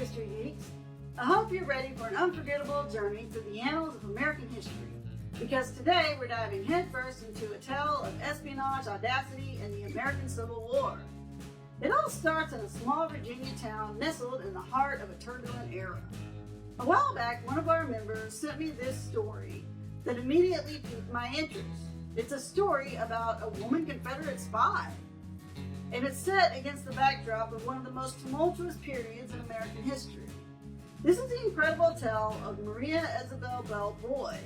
History Geeks. I hope you're ready for an unforgettable journey through the annals of American history. Because today we're diving headfirst into a tale of espionage, audacity, and the American Civil War. It all starts in a small Virginia town nestled in the heart of a turbulent era. A while back, one of our members sent me this story that immediately piqued my interest. It's a story about a woman Confederate spy. And it's set against the backdrop of one of the most tumultuous periods in American history. This is the incredible tale of Maria Isabella Belle Boyd,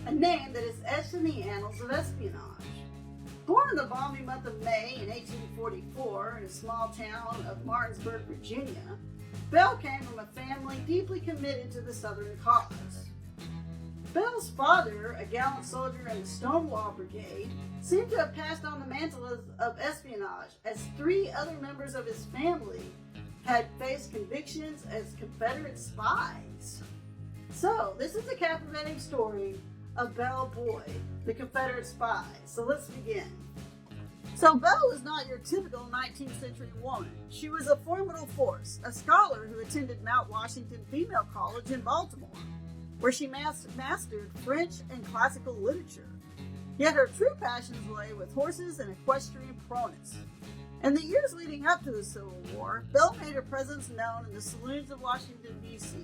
a name that is etched in the annals of espionage. Born in the balmy month of May in 1844 in a small town of Martinsburg, Virginia, Belle came from a family deeply committed to the Southern cause. Belle's father, a gallant soldier in the Stonewall Brigade, seemed to have passed on the mantle of espionage, as 3 other members of his family had faced convictions as Confederate spies. So, this is the captivating story of Belle Boyd, the Confederate spy. So let's begin. So Belle was not your typical 19th century woman. She was a formidable force, a scholar who attended Mount Washington Female College in Baltimore, where she mastered French and classical literature. Yet her true passions lay with horses and equestrian prowess. In the years leading up to the Civil War, Belle made her presence known in the saloons of Washington, D.C.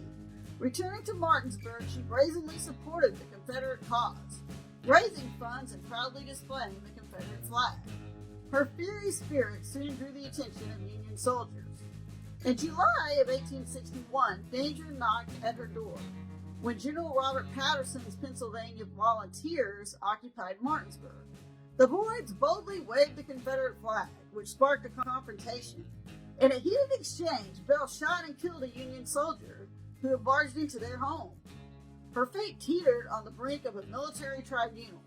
Returning to Martinsburg, she brazenly supported the Confederate cause, raising funds and proudly displaying the Confederate flag. Her fiery spirit soon drew the attention of Union soldiers. In July of 1861, danger knocked at her door when General Robert Patterson's Pennsylvania volunteers occupied Martinsburg. The Boyds boldly waved the Confederate flag, which sparked a confrontation. In a heated exchange, Belle shot and killed a Union soldier who had barged into their home. Her fate teetered on the brink of a military tribunal,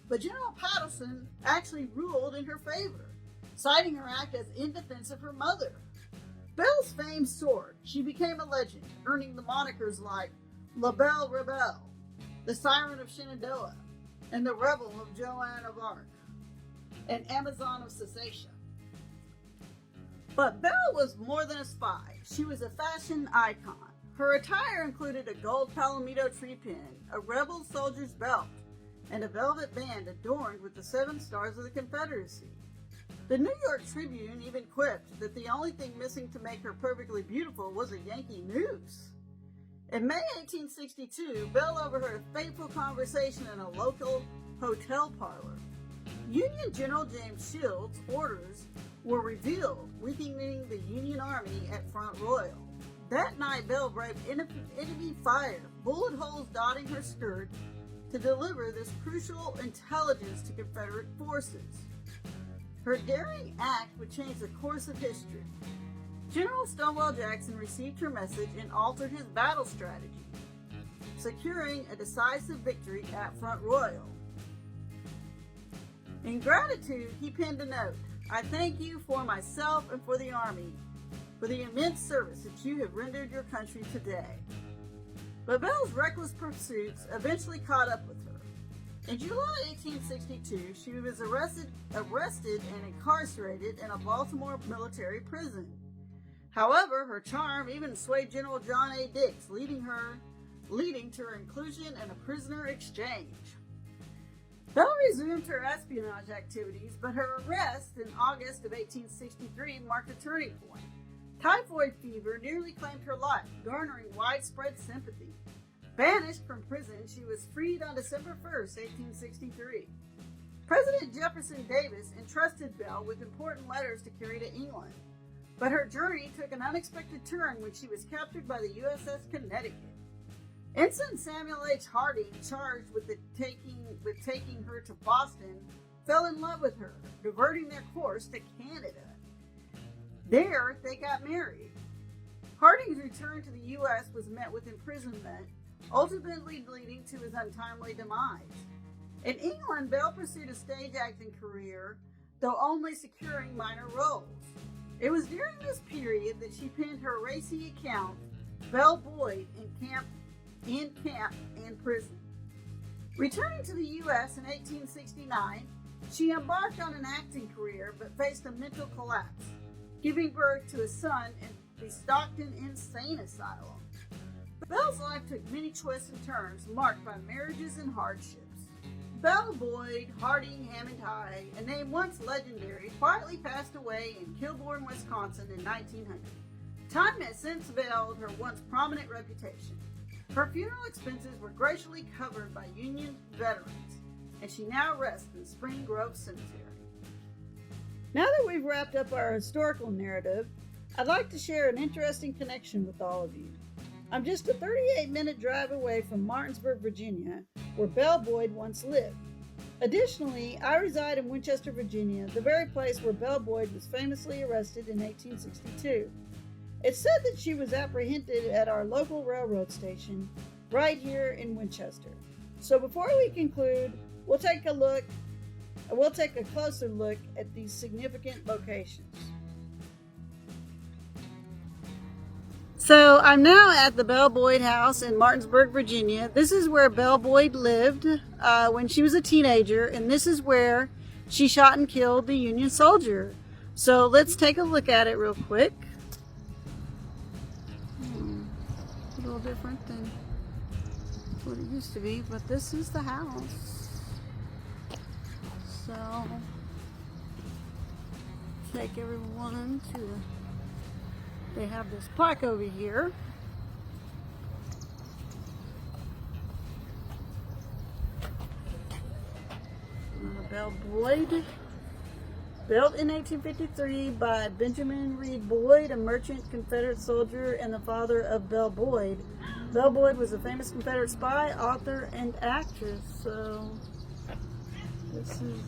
but General Patterson actually ruled in her favor, citing her act as in defense of her mother. Belle's fame soared. She became a legend, earning the monikers like La Belle Rebelle, the Siren of Shenandoah, and the Rebel of Joan of Arc, and Amazon of Cessation. But Belle was more than a spy. She was a fashion icon. Her attire included a gold palomito tree pin, a rebel soldier's belt, and a velvet band adorned with the 7 stars of the Confederacy. The New York Tribune even quipped that the only thing missing to make her perfectly beautiful was a Yankee noose. In May 1862, Belle overheard a fateful conversation in a local hotel parlor. Union General James Shields' orders were revealed, weakening the Union Army at Front Royal. That night, Belle braved enemy fire, bullet holes dotting her skirt, to deliver this crucial intelligence to Confederate forces. Her daring act would change the course of history. General Stonewall Jackson received her message and altered his battle strategy, securing a decisive victory at Front Royal. In gratitude, he penned a note: "I thank you for myself and for the Army, for the immense service that you have rendered your country today." But Belle's reckless pursuits eventually caught up with her. In July 1862, she was arrested and incarcerated in a Baltimore military prison. However, her charm even swayed General John A. Dix, leading to her inclusion in a prisoner exchange. Belle resumed her espionage activities, but her arrest in August of 1863 marked a turning point. Typhoid fever nearly claimed her life, garnering widespread sympathy. Banished from prison, she was freed on December 1st, 1863. President Jefferson Davis entrusted Belle with important letters to carry to England, but her journey took an unexpected turn when she was captured by the USS Connecticut. Ensign Samuel H. Harding, charged with taking her to Boston, fell in love with her, diverting their course to Canada. There, they got married. Harding's return to the U.S. was met with imprisonment, ultimately leading to his untimely demise. In England, Belle pursued a stage acting career, though only securing minor roles. It was during this period that she penned her racy account, Belle Boyd in Camp and Prison. Returning to the U.S. in 1869, she embarked on an acting career but faced a mental collapse, giving birth to a son the Stockton Insane Asylum. Belle's life took many twists and turns, marked by marriages and hardships. Belle Boyd, Harding Hammond High, a name once legendary, quietly passed away in Kilbourne, Wisconsin in 1900. Time has since veiled her once prominent reputation. Her funeral expenses were graciously covered by Union veterans, and she now rests in Spring Grove Cemetery. Now that we've wrapped up our historical narrative, I'd like to share an interesting connection with all of you. I'm just a 38-minute drive away from Martinsburg, Virginia, where Belle Boyd once lived. Additionally, I reside in Winchester, Virginia, the very place where Belle Boyd was famously arrested in 1862. It's said that she was apprehended at our local railroad station right here in Winchester. So before we conclude, we'll take a closer look at these significant locations. So I'm now at the Belle Boyd house in Martinsburg, Virginia. This is where Belle Boyd lived when she was a teenager, and this is where she shot and killed the Union soldier. So let's take a look at it real quick. A little different than what it used to be, but this is the house. So take everyone to they have this plaque over here. Belle Boyd, built in 1853 by Benjamin Reed Boyd, a merchant Confederate soldier and the father of Belle Boyd. Belle Boyd was a famous Confederate spy, author, and actress. So this is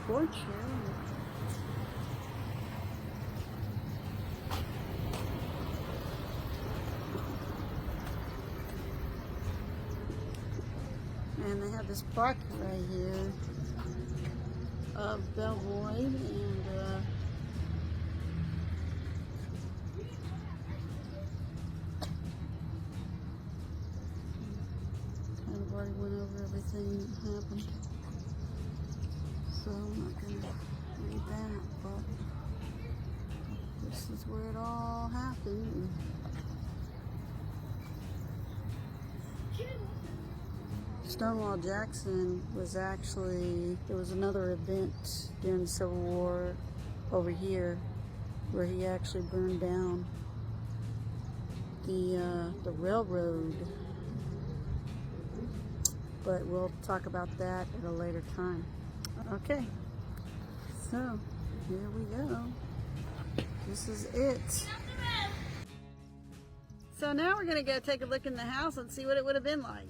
porch here. And they have this plaque right here of Belle Boyd, and kind of already went over everything that happened. So I'm not going to read that, but this is where it all happened. Stonewall Jackson was actually, there was another event during the Civil War over here where he actually burned down the railroad. But we'll talk about that at a later time. Okay, so here we go. This is it. So now we're going to go take a look in the house and see what it would have been like.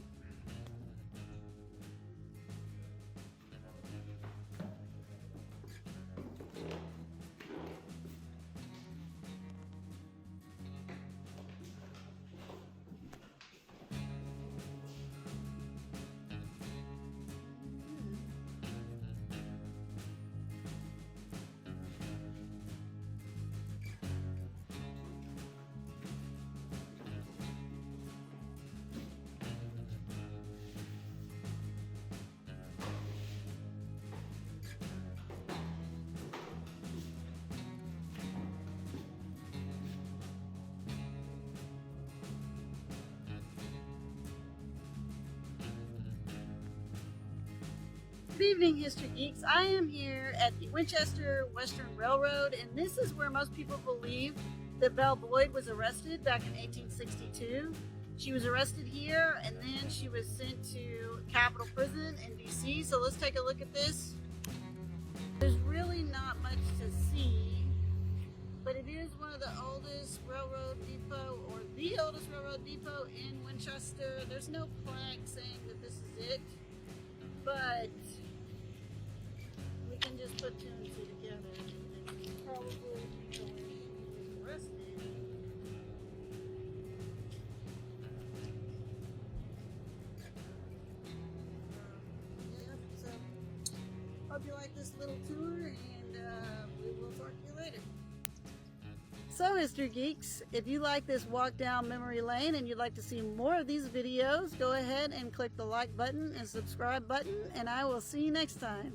Good evening, History Geeks. I am here at the Winchester Western Railroad, and this is where most people believe that Belle Boyd was arrested back in 1862. She was arrested here, and then she was sent to Capitol Prison in DC. So let's take a look at this. There's really not much to see, but it is one of the oldest railroad depot, or the oldest railroad depot in Winchester. There's no plaque saying that this is it, but we can just put two and two together. And probably where she was arrested. So hope you like this little tour, and we will talk to you later. So, History Geeks, if you like this walk down memory lane and you'd like to see more of these videos, go ahead and click the like button and subscribe button, and I will see you next time.